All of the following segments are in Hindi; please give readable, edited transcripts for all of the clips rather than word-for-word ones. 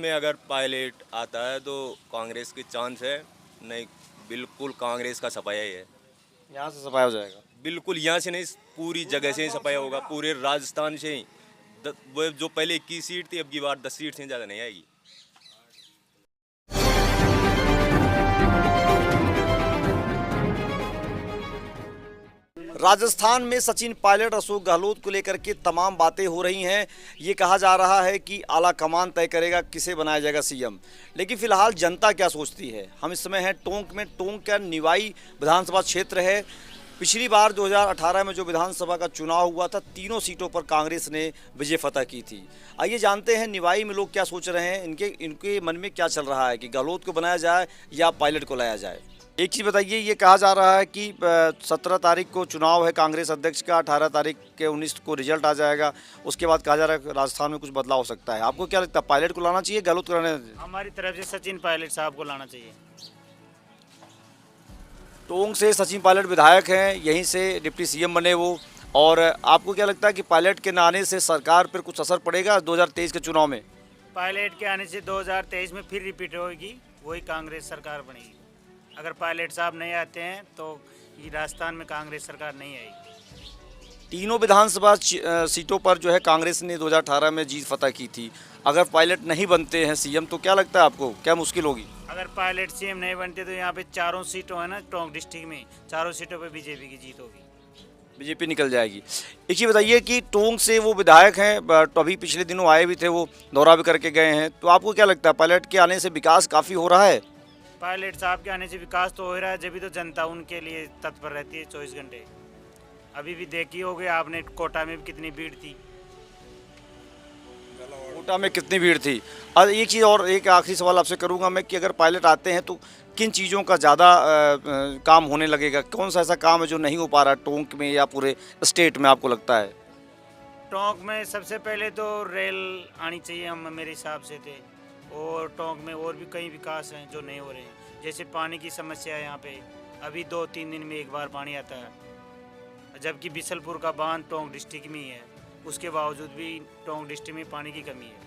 में अगर पायलट आता है तो कांग्रेस की चांस है, नहीं बिल्कुल कांग्रेस का सफाया ही है। यहाँ से सफाया हो जाएगा। बिल्कुल यहाँ से नहीं, पूरी जगह से ही सफाया होगा, पूरे राजस्थान से ही। वो जो पहले 21 सीट थी, अब की बार 10 सीट से ज़्यादा नहीं आएगी। राजस्थान में सचिन पायलट अशोक गहलोत को लेकर के तमाम बातें हो रही हैं। ये कहा जा रहा है कि आला कमान तय करेगा किसे बनाया जाएगा सीएम। लेकिन फिलहाल जनता क्या सोचती है? हम इस समय हैं टोंक में। टोंक का निवाई विधानसभा क्षेत्र है। पिछली बार 2018 में जो विधानसभा का चुनाव हुआ था, तीनों सीटों पर कांग्रेस ने विजय फतह की थी। आइए जानते हैं निवाई में लोग क्या सोच रहे हैं, इनके मन में क्या चल रहा है कि गहलोत को बनाया जाए या पायलट को लाया जाए। एक चीज़ बताइए, ये कहा जा रहा है कि 17 तारीख को चुनाव है कांग्रेस अध्यक्ष का, 18 तारीख के 19 को रिजल्ट आ जाएगा। उसके बाद कहा जा रहा है राजस्थान में कुछ बदलाव हो सकता है। आपको क्या लगता है, पायलट को लाना चाहिए, गहलोत को लाना चाहिए? हमारी तरफ से सचिन पायलट साहब को लाना चाहिए। टोंक से सचिन पायलट विधायक हैं, यहीं से डिप्टी सीएम बने वो। और आपको क्या लगता है कि पायलट के न आने से सरकार पर कुछ असर पड़ेगा 2023 के चुनाव में? पायलट के आने से 2023 में फिर रिपीट होगी, वही कांग्रेस सरकार बनेगी। अगर पायलट साहब नहीं आते हैं तो ये राजस्थान में कांग्रेस सरकार नहीं आएगी। तीनों विधानसभा सीटों पर जो है कांग्रेस ने 2018 में जीत फतह की थी। अगर पायलट नहीं बनते हैं सीएम तो क्या लगता है आपको, क्या मुश्किल होगी? अगर पायलट सीएम नहीं बनते तो यहाँ पे चारों सीटों है ना, टोंक डिस्ट्रिक्ट में चारों सीटों पे बीजेपी की जीत होगी, बीजेपी निकल जाएगी। एक चीज़ बताइए कि टोंक से वो विधायक हैं, तो अभी पिछले दिनों आए भी थे, वो दौरा भी करके गए हैं, तो आपको क्या लगता है पायलट के आने से विकास काफ़ी हो रहा है? पायलट साहब के आने से विकास तो हो रहा है, जब भी तो जनता उनके लिए तत्पर रहती है 24 घंटे। अभी भी देखी होगी आपने, कोटा में भी कितनी भीड़ थी। कोटा में कितनी भीड़ थी। और एक चीज़ और, एक आखिरी सवाल आपसे करूंगा मैं कि अगर पायलट आते हैं तो किन चीज़ों का ज़्यादा काम होने लगेगा? कौन सा ऐसा काम है जो नहीं हो पा रहा टोंक में या पूरे स्टेट में आपको लगता है? टोंक में सबसे पहले तो रेल आनी चाहिए हम मेरे हिसाब से थे। और टोंक में और भी कई विकास हैं जो नहीं हो रहे हैं, जैसे पानी की समस्या है यहाँ पे। अभी 2-3 दिन में एक बार पानी आता है, जबकि बिसलपुर का बांध टोंक डिस्ट्रिक्ट में ही है, उसके बावजूद भी टोंक डिस्ट्रिक्ट में पानी की कमी है।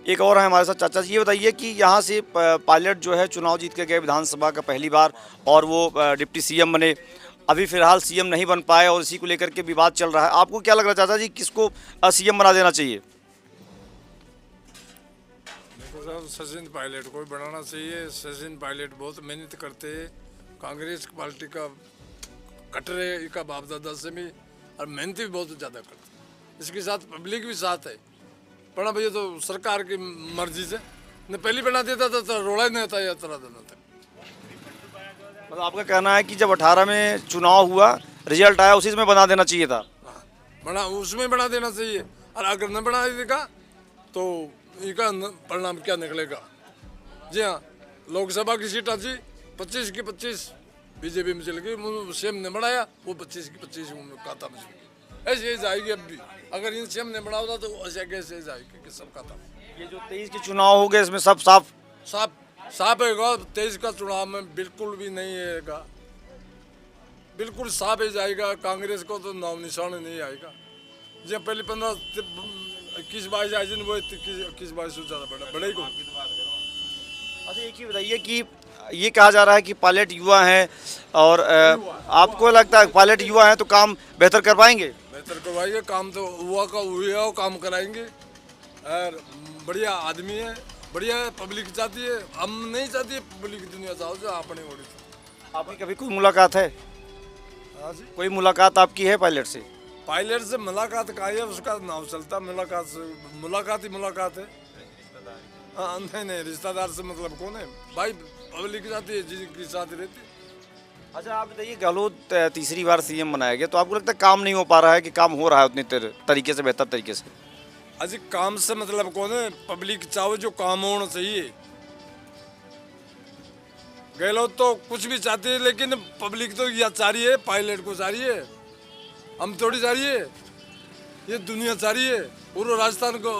एक और है हमारे साथ चाचा जी। ये बताइए कि यहाँ से पायलट जो है चुनाव जीत के गए विधानसभा का पहली बार, और वो डिप्टी सीएम बने। अभी फिलहाल सीएम नहीं बन पाए और इसी को लेकर के विवाद चल रहा है। आपको क्या लग रहा है चाचा जी, किसको सीएम बना देना चाहिए? सचिन पायलट को बनाना चाहिए। सचिन पायलट बहुत मेहनत करते हैं, कांग्रेस पार्टी का कटरे का बाप दादा से भी, और मेहनत भी बहुत ज़्यादा करते। इसके साथ पब्लिक भी साथ है। पढ़ा भैया तो सरकार की मर्जी से न पहली बना देता था तो रोड़ा नहीं था या तरह देना था। मतलब आपका कहना है कि जब 18 में चुनाव हुआ, रिजल्ट आया, उसी में बना देना चाहिए था? बना उसमें बना देना चाहिए, और अगर न बना देगा तो इसका परिणाम क्या निकलेगा? जी हाँ, लोकसभा की सीट आज 25 की 25 बीजेपी में चल गई। सीएम ने बढ़ाया, वो 25 की 25 खाता में चल गई। ऐसे जाएगी अब भी, अगर इन सीएम ने बढ़ा होता तो ऐसे कैसे जाएगी कि सब खाता। ये जो 23 के चुनाव हो गए, इसमें सब साफ साफ है। 23 का चुनाव में बिल्कुल भी नहीं है, बिल्कुल साफ ही जाएगा। कांग्रेस को तो नाम निशान नहीं आएगा। जब पहले 21-22 आए जिन, वो 21-22 से ज़्यादा बड़े को। अच्छा, एक चीज़ बताइए कि ये कहा जा रहा है कि पायलट युवा हैं, और आपको लगता है पायलट युवा हैं तो काम बेहतर कर पाएंगे? बेहतर करवाएंगे काम तो, हुआ काम कराएंगे। और बढ़िया आदमी है, बढ़िया पब्लिक चाहती है। हम नहीं चाहती है पब्लिक दुनिया चाहो जो अपने ओर। आपकी कभी कोई मुलाकात है? हाँ जी, कोई मुलाकात आपकी है पायलट से? पायलट से मुलाकात का है, उसका नाम चलता मुलाकात से। मुलाकात ही मुलाकात है। हाँ, नहीं रिश्तेदार से मतलब कौन है भाई, पब्लिक चाहती है जिनकी साथ रहती है। अच्छा, आप बताइए गहलोत तीसरी बार सीएम बनाया गया, तो आपको लगता है काम नहीं हो पा रहा है कि काम हो रहा है उतनी तरीके से, बेहतर तरीके से? अजी काम से मतलब कौन है, पब्लिक चाहो जो काम होना चाहिए। गहलोत तो कुछ भी चाहती है, लेकिन पब्लिक तो यह चाह रही है, पायलट को चाह रही है। हम थोड़ी चाह रही है, ये दुनिया चाह रही है। पूरा राजस्थान को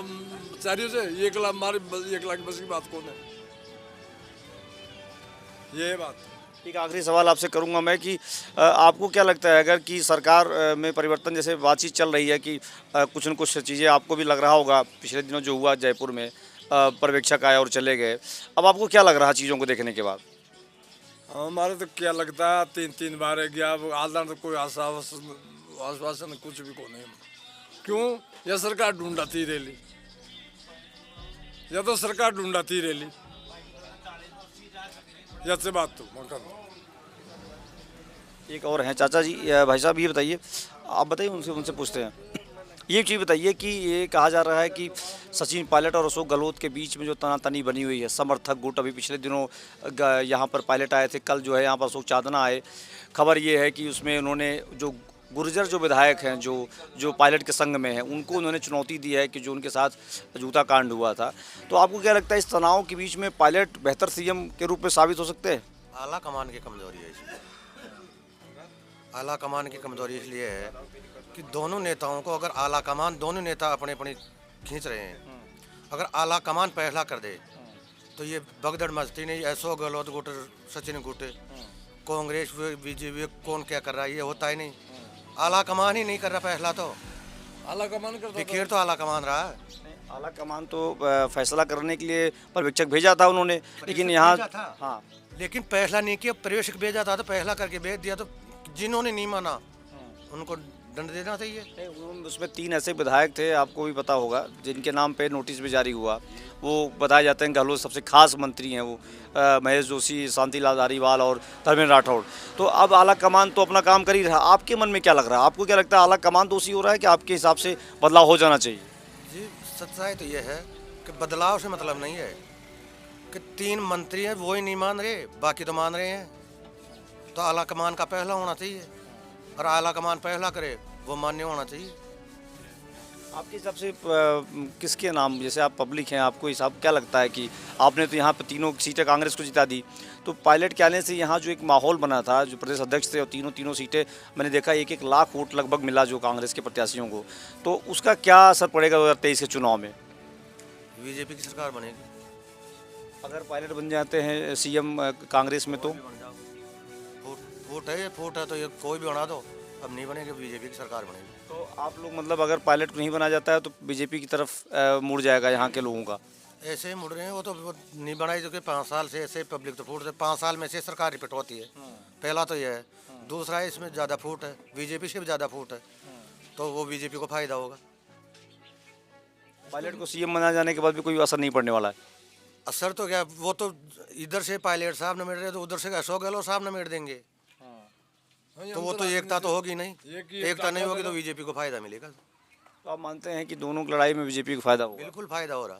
चाह रही है। 1 लाख बस की बात कौन है, ये बात। एक आखिरी सवाल आपसे करूंगा मैं कि आपको क्या लगता है अगर कि सरकार में परिवर्तन जैसे बातचीत चल रही है कि कुछ न कुछ चीज़ें आपको भी लग रहा होगा पिछले दिनों जो हुआ जयपुर में पर्यवेक्षक आए और चले गए, अब आपको क्या लग रहा है चीज़ों को देखने के बाद? हमारे तो क्या लगता है 3-3 बार गया, अब आधा तो कोई आश्वासन कुछ भी को नहीं। क्यों? यह सरकार ढूंढती रेली, या तो सरकार ढूंढती रेली, या से बात तो मकर। एक और हैं चाचा जी, भाई साहब ये बताइए, आप बताइए उनसे पूछते हैं, ये चीज़ बताइए कि ये कहा जा रहा है कि सचिन पायलट और अशोक गहलोत के बीच में जो तनातनी बनी हुई है, समर्थक गुट अभी पिछले दिनों यहाँ पर पायलट आए थे, कल जो है यहाँ पर अशोक चांदना आए, खबर ये है कि उसमें उन्होंने जो गुर्जर जो विधायक हैं जो पायलट के संग में हैं उनको उन्होंने चुनौती दी है कि जो उनके साथ जूता कांड हुआ था। तो आपको क्या लगता है इस तनाव के बीच में पायलट बेहतर सीएम के रूप में साबित हो सकते हैं? आला कमान की कमजोरी है इसमें। आला कमान की कमजोरी इसलिए है कि दोनों नेताओं को, अगर आला कमान दोनों नेता अपने अपने खींच रहे हैं, अगर आला कमान फैसला कर दे तो ये भगदड़ मचती नहीं। अशोक गहलोत गुट, सचिन गुट, कांग्रेस बीजेपी कौन क्या कर रहा है ये होता ही नहीं। आला कमान ही नहीं कर रहा फैसला, तो आला कमान करता बिखेर तो आला कमान रहा है। आला कमान तो फैसला करने के लिए पर्यवेक्षक भेजा था उन्होंने, लेकिन यहाँ भेजा था। हाँ लेकिन फैसला नहीं किया, पर्यवेक्षक भेजा था तो फैसला करके भेज दिया, तो जिन्होंने नहीं माना उनको दंड देना चाहिए। उसमें 3 ऐसे विधायक थे, आपको भी पता होगा, जिनके नाम पे नोटिस भी जारी हुआ। वो बताए जाते हैं गहलोत सबसे खास मंत्री हैं वो, महेश जोशी, शांतिलाल धारीवाल और धर्मेंद्र राठौड़। तो अब आला कमान तो अपना काम कर ही रहा, आपके मन में क्या लग रहा है? आपको क्या लगता है आला कमान दोषी हो रहा है कि आपके हिसाब से बदलाव हो जाना चाहिए? जी सच्चाई तो ये है कि बदलाव से मतलब नहीं है कि 3 मंत्री हैं वो ही नहीं मान रहे, बाकी तो मान रहे हैं। तो आला कमान का पहला होना चाहिए, और आला कमान पहला करे वो मान्य होना चाहिए। आपके हिसाब से किसके नाम, जैसे आप पब्लिक हैं, आपको हिसाब क्या लगता है कि आपने तो यहाँ पर 3 सीटें कांग्रेस को जिता दी, तो पायलट के आने से यहाँ जो एक माहौल बना था, जो प्रदेश अध्यक्ष थे और तीनों सीटें मैंने देखा 1-1 लाख वोट लगभग मिला जो कांग्रेस के प्रत्याशियों को, तो उसका क्या असर पड़ेगा 2023 के चुनाव में? बीजेपी की सरकार बनेगी। अगर पायलट बन जाते हैं सीएम कांग्रेस में तो फूट है तो ये कोई भी बना दो, अब नहीं बनेगी, बीजेपी की सरकार बनेगी। तो आप लोग मतलब अगर पायलट को नहीं बनाया जाता है तो बीजेपी की तरफ मुड़ जाएगा यहाँ के लोगों का? ऐसे ही मुड़ रहे हैं, वो तो नहीं बनाई जो कि 5 साल से ऐसे पब्लिक तो फूट से 5 साल में से सरकार रिपीट होती है। पहला तो ये है, दूसरा है इसमें ज़्यादा फूट है, बीजेपी से भी ज़्यादा फूट है, तो वो बीजेपी को फायदा होगा। पायलट को सीएम बनाए जाने के बाद भी कोई असर नहीं पड़ने वाला है? असर तो क्या, वो तो इधर से पायलट साहब नमेट रहे तो उधर से अशोक गहलोत साहब नमेट देंगे, तो वो तो एकता तो होगी नहीं। एकता नहीं होगी तो बीजेपी को फायदा मिलेगा। तो आप मानते हैं कि दोनों की लड़ाई में बीजेपी को फायदा होगा? बिल्कुल फायदा हो रहा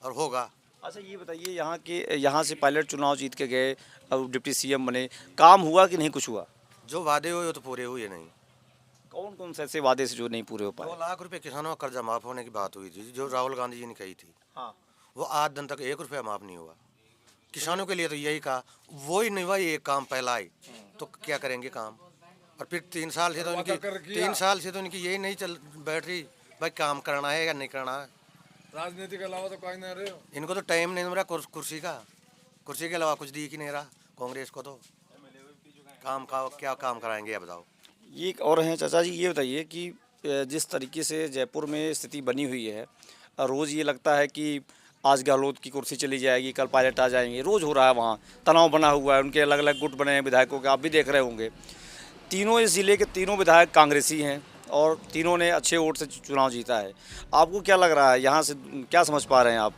और होगा। अच्छा ये बताइए, यहाँ से पायलट चुनाव जीत के गए, अब डिप्टी सीएम बने, काम हुआ कि नहीं कुछ हुआ? जो वादे हुए वो तो पूरे हुए नहीं। कौन कौन से ऐसे वादे से जो नहीं पूरे हो 2 पाए? लाख रुपए किसानों का कर्जा माफ होने की बात हुई थी, जो राहुल गांधी जी ने कही थी, हाँ, वो आज दिन तक 1 रुपया माफ नहीं हुआ। किसानों के लिए तो यही कहा, वो ही नहीं हुआ, ये काम पहला आई तो क्या करेंगे काम। और फिर 3 साल से तो इनकी यही नहीं चल बैठ रही, भाई काम करना है या नहीं करना है। राजनीति के अलावा तो कोई नहीं रहे हो। इनको तो टाइम नहीं मिल रहा कुर्सी के अलावा कुछ दिख ही नहीं रहा कांग्रेस को। तो काम का क्या काम कराएंगे आप बताओ। ये एक और हैं चाचा जी, ये बताइए कि जिस तरीके से जयपुर में स्थिति बनी हुई है, रोज़ ये लगता है कि आज गहलोत की कुर्सी चली जाएगी, कल पायलट आ जाएंगे, रोज़ हो रहा है, वहाँ तनाव बना हुआ है, उनके अलग अलग गुट बने हैं विधायकों के, आप भी देख रहे होंगे। तीनों इस ज़िले के तीनों विधायक कांग्रेसी हैं और तीनों ने अच्छे वोट से चुनाव जीता है। आपको क्या लग रहा है, यहाँ से क्या समझ पा रहे हैं आप?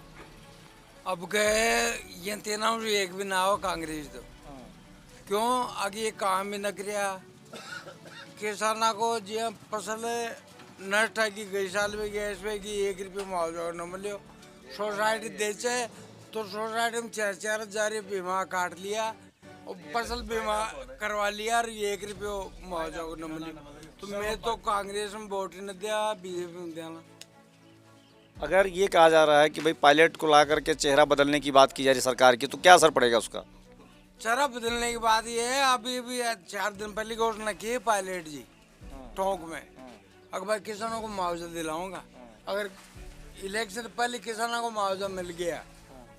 अब गए ये तीनों एक भी ना हो कांग्रेस तो क्यों आगे काम भी न किया। किसाना को जो फसल नष्ट है कि गई साल में गया इसमें कि 1 रुपये मुआवजा न मिले, सोसाइटी देचे तो सोसाइटी में 4-4 हजार बीमा काट लिया और फसल बीमा करवा लिया और 1 रुपये मुआवजा को न मिले। तो मैं तो कांग्रेस में वोट ही न दिया, बीजेपी में देना। अगर ये कहा जा रहा है कि भाई पायलट को ला करके चेहरा बदलने की बात की जा रही सरकार की, तो क्या असर पड़ेगा उसका? चेहरा बदलने की बात ये है, अभी 4 दिन पहले घोषणा की पायलट जी टोंक में, अगर भाई किसानों को मुआवजा दिलाऊंगा। अगर इलेक्शन पहले किसानों को मुआवजा मिल गया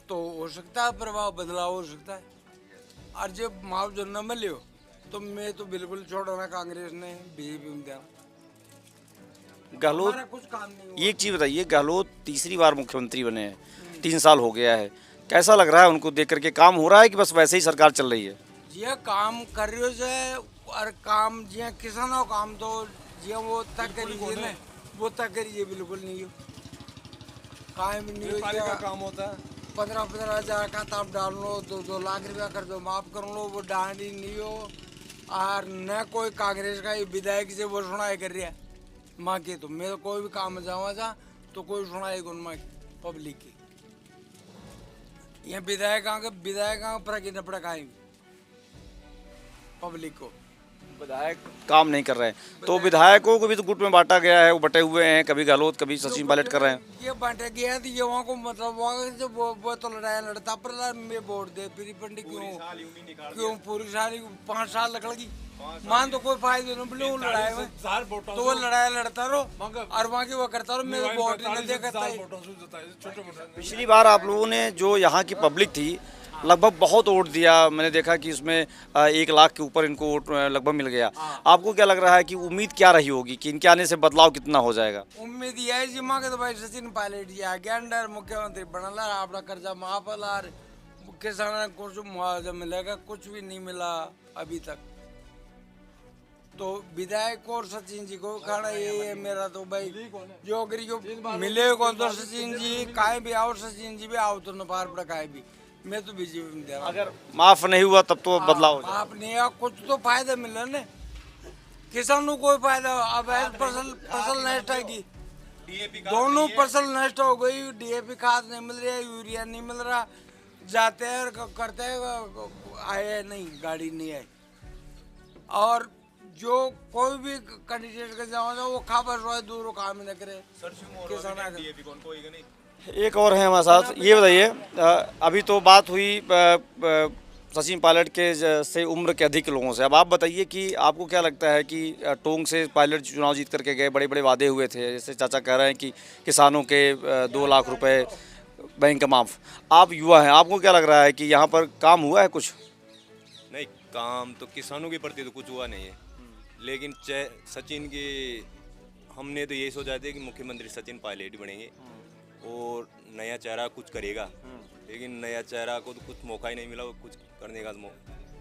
तो हो सकता है प्रभाव बदलाव हो सकता है। और जब मुआवजा न मिले तो मैं तो बिल्कुल छोड़ना कांग्रेस ने बीजेपी में देना। गहलोत, हमारा कुछ काम नहीं हुआ। ये एक चीज़ बताइए, गहलोत तीसरी बार मुख्यमंत्री बने हैं, 3 साल हो गया है, कैसा लग रहा है उनको देख करके? काम हो रहा है कि बस वैसे ही सरकार चल रही है? जे काम कर रहे हो और काम जे किसानों काम तो जे वो तक करिए ना, वो तक करिए बिल्कुल नहीं हो, काम नहीं हो। काम होता है 15-15 हज़ार का ताप डाल लो, 2-2 लाख रुपया कर दो, माफ कर लो, वो डांडी नहीं हो। और न कोई कांग्रेस का विधायक से वो सुनाई कर रहा है माँ की, तो मैं कोई भी काम जावा जा तो कोई सुनाई कौन माँ पब्लिक की। ये विधायक पर की न पड़ा खाएंगे पब्लिक को। विधायक काम नहीं कर रहे हैं, तो विधायकों को भी तो गुट में बांटा गया है, वो बटे हुए हैं, कभी गहलोत कभी सचिन पायलट कर रहे हैं। ये बांटे गया तो ये वहाँ को मतलब वहाँ जो वो तो लड़ाया लड़ता पर मैं वोट दे फिर पंडित क्यों पूरी साल 5 साल लगी मान तो कोई फायदा नहीं बोले वो लड़ाई में तो वो लड़ाई लड़ता रहो और वहाँ की वो करता रहो, मैं वोट नहीं देखता। पिछली बार आप लोगों ने जो यहाँ की पब्लिक थी लगभग बहुत वोट दिया, मैंने देखा कि उसमें 1 लाख के ऊपर इनको वोट लगभग मिल गया। आपको क्या लग रहा है कि उम्मीद क्या रही होगी कि इनके आने से बदलाव कितना हो जाएगा? उम्मीद ये है जिम्मा के तो भाई सचिन पायलट जी आ गया अंडर मुख्यमंत्री बनला, अपना कर्जा माफ ला, किसान को जो मुआवजा मिलेगा कुछ भी नहीं मिला अभी तक। तो विधायक और सचिन जी को कहना ये है मेरा तो भाई जो अगर जो मिले को तो सचिन जी काहे भी आओ, सचिन जी भी आओ तो नपार पड़ा काहे भी, मैं तो बीजेपी में दे रहा हूँ। अगर माफ नहीं हुआ तब तो बदलाव हो जाएगा। आप नहीं आ, कुछ तो फायदा मिल रहा है किसानों को फायदा। अब फसल नष्ट है, दोनों फसल नष्ट हो गई, डीएपी खाद नहीं मिल रहा, यूरिया नहीं मिल रहा, जाते हैं करते हैं आए नहीं, गाड़ी नहीं आई। और जो कोई भी कैंडिडेट का जाओ वो खबर रोए दूर काम न करे किसान। एक और है हमारे साथ, ये बताइए, अभी तो बात हुई सचिन पायलट के से उम्र के अधिक लोगों से, अब आप बताइए कि आपको क्या लगता है कि टोंक से पायलट चुनाव जीत करके गए, बड़े बड़े वादे हुए थे, जैसे चाचा कह रहे हैं कि किसानों के 2 लाख रुपए बैंक का माफ। आप युवा हैं, आपको क्या लग रहा है कि यहाँ पर काम हुआ है कुछ? नहीं, काम तो किसानों के प्रति तो कुछ हुआ नहीं है, लेकिन सचिन के हमने तो यही सोचा था कि मुख्यमंत्री सचिन पायलट ही बनेंगे और नया चेहरा कुछ करेगा, लेकिन नया चेहरा को तो कुछ मौका ही नहीं मिला वो कुछ करने का।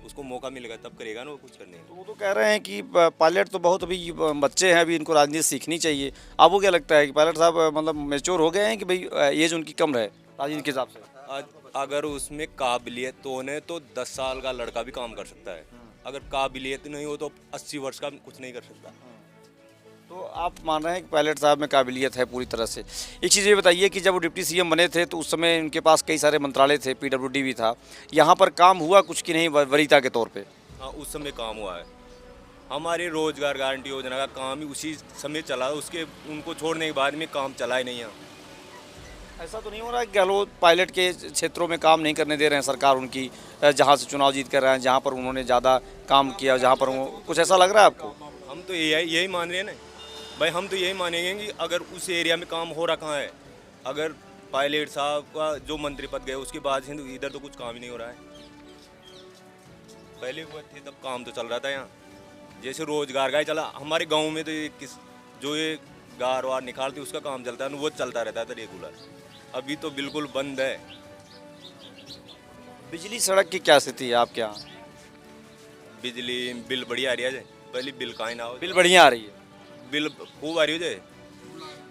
उसको मौका मिलेगा तब करेगा ना वो कुछ करने का। तो वो तो कह रहे हैं कि पायलट तो बहुत अभी बच्चे हैं, अभी इनको राजनीति सीखनी चाहिए। आपको क्या लगता है कि पायलट साहब मतलब मैच्योर हो गए हैं कि भाई एज उनकी कम रहे राजनीति के हिसाब से? अगर उसमें काबिलियत तो है तो 10 साल का लड़का भी काम कर सकता है, अगर काबिलियत नहीं हो तो 80 वर्ष का कुछ नहीं कर सकता। तो आप मान रहे हैं कि पायलट साहब में काबिलियत है पूरी तरह से। एक चीज़ ये बताइए कि जब वो डिप्टी सीएम बने थे तो उस समय उनके पास कई सारे मंत्रालय थे, पीडब्ल्यूडी भी था, यहाँ पर काम हुआ कुछ कि नहीं वरीयता के तौर पे? हाँ, उस समय काम हुआ है। हमारे रोजगार गारंटी योजना का काम ही उसी समय चला, उसके उनको छोड़ने के बाद में काम चला ही नहीं है। ऐसा तो नहीं हो रहा है कि गहलोत पायलट के क्षेत्रों में काम नहीं करने दे रहे हैं सरकार उनकी, जहाँ से चुनाव जीत कर रहे हैं, जहाँ पर उन्होंने ज़्यादा काम किया, जहाँ पर वो कुछ ऐसा लग रहा है आपको? हम तो यही मान रहे हैं ना भाई, हम तो यही मानेंगे कि अगर उस एरिया में काम हो रखा है, अगर पायलट साहब का जो मंत्री पद गए उसके बाद से इधर तो कुछ काम ही नहीं हो रहा है। पहले वो थे तब काम तो चल रहा था यहाँ, जैसे रोजगार का ही चला। हमारे गांव में तो ये जो ये गार वार निकालते उसका काम चलता है वो चलता रहता था रेगुलर, अभी तो बिल्कुल बंद है। बिजली सड़क की क्या स्थिति है आपके यहाँ? बिजली बिल बढ़िया आ रही है, पहले बिल कहीं ना हो, बिल बढ़िया आ रही है, बिल खूब आ रही हो जाए,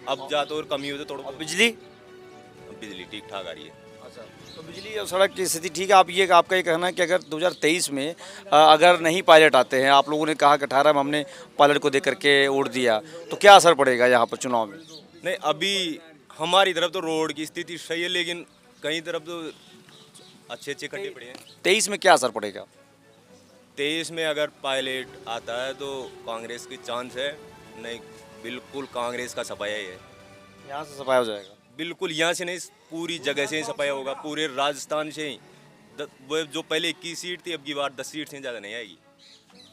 अब जाते और कमी हो जाए थोड़ा। बिजली ठीक ठाक आ रही है। अच्छा, तो बिजली और सड़क की स्थिति ठीक है। आपका ये कहना है कि अगर 2023 में अगर नहीं पायलट आते हैं, आप लोगों ने कहा कि 18 में हमने पायलट को देकर के वोट दिया, तो क्या असर पड़ेगा यहाँ पर चुनाव में? नहीं, अभी हमारी तरफ तो रोड की स्थिति सही है, लेकिन कई तरफ तो अच्छे खड्डे पड़े हैं। 23 में क्या असर पड़ेगा? 23 में अगर पायलट आता है तो कांग्रेस की चांस है, नहीं बिल्कुल कांग्रेस का सफाया ही है। यहाँ से सफाया हो जाएगा? बिल्कुल, यहाँ से नहीं, पूरी जगह से ही सफाया होगा, पूरे राजस्थान से ही। वो जो पहले 21 सीट थी अब की बार 10 सीट से ज़्यादा नहीं आएगी।